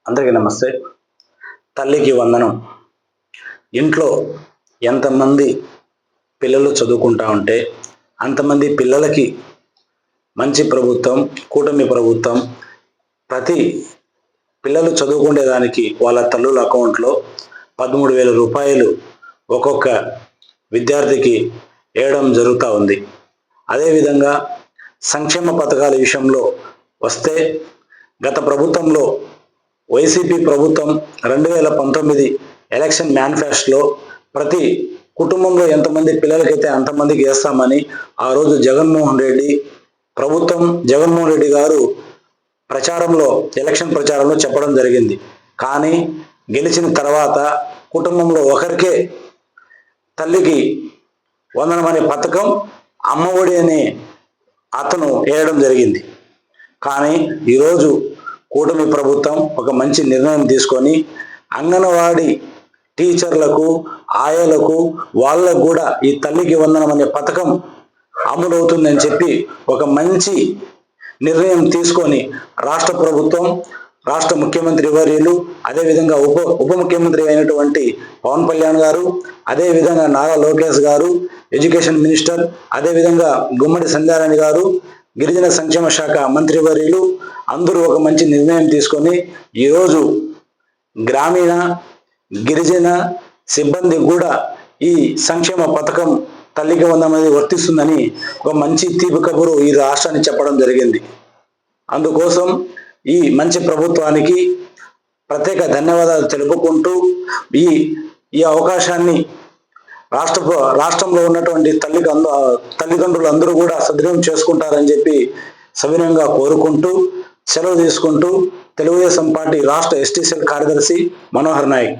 అందరికీ నమస్తే. తల్లికి వందనం. ఇంట్లో ఎంతమంది పిల్లలు చదువుకుంటా ఉంటే అంతమంది పిల్లలకి మంచి ప్రభుత్వం, కూటమి ప్రభుత్వం ప్రతి పిల్లలు చదువుకునేదానికి వాళ్ళ తల్లుల అకౌంట్లో 13,000 రూపాయలు ఒక్కొక్క విద్యార్థికి వేయడం జరుగుతూ ఉంది. అదేవిధంగా సంక్షేమ పథకాల విషయంలో వస్తే గత ప్రభుత్వంలో వైసీపీ ప్రభుత్వం 2019 ఎలక్షన్ మేనిఫెస్టోలో ప్రతి కుటుంబంలో ఎంతమంది పిల్లలకైతే అంతమందికి వేస్తామని ఆ రోజు జగన్మోహన్ రెడ్డి గారు ఎలక్షన్ ప్రచారంలో చెప్పడం జరిగింది. కానీ గెలిచిన తర్వాత కుటుంబంలో ఒకరికే తల్లికి వందనం అనే పథకం అమ్మఒడి అనే అతను వేయడం జరిగింది. కానీ ఈరోజు కూటమి ప్రభుత్వం ఒక మంచి నిర్ణయం తీసుకొని అంగన్వాడీ టీచర్లకు, ఆయాలకు వాళ్ళకు కూడా ఈ తల్లికి వందనం అనే పథకం అమలవుతుందని చెప్పి ఒక మంచి నిర్ణయం తీసుకొని రాష్ట్ర ప్రభుత్వం, రాష్ట్ర ముఖ్యమంత్రి వర్యులు, అదేవిధంగా ఉప ముఖ్యమంత్రి అయినటువంటి పవన్ కళ్యాణ్ గారు, అదేవిధంగా నారా లోకేష్ గారు, ఎడ్యుకేషన్ మినిస్టర్, అదేవిధంగా గుమ్మడి సంధ్యారాణి గారు, గిరిజన సంక్షేమ శాఖ మంత్రివర్యులు అందరూ ఒక మంచి నిర్ణయం తీసుకొని ఈరోజు గ్రామీణ గిరిజన సిబ్బంది కూడా ఈ సంక్షేమ పథకం తల్లికి వందనం అనేది వర్తిస్తుందని ఒక మంచి తీపి కబురు ఈ రాష్ట్రాన్ని చెప్పడం జరిగింది. అందుకోసం ఈ మంచి ప్రభుత్వానికి ప్రత్యేక ధన్యవాదాలు తెలుపుకుంటూ ఈ అవకాశాన్ని రాష్ట్రంలో ఉన్నటువంటి తల్లిదండ్రులు అందరూ కూడా సద్వినియోగం చేసుకుంటారని చెప్పి సవినయంగా కోరుకుంటూ సెలవు తీసుకుంటూ తెలుగుదేశం పార్టీ రాష్ట్ర ఎస్టీ సెల్ కార్యదర్శి మనోహర్ నాయక్.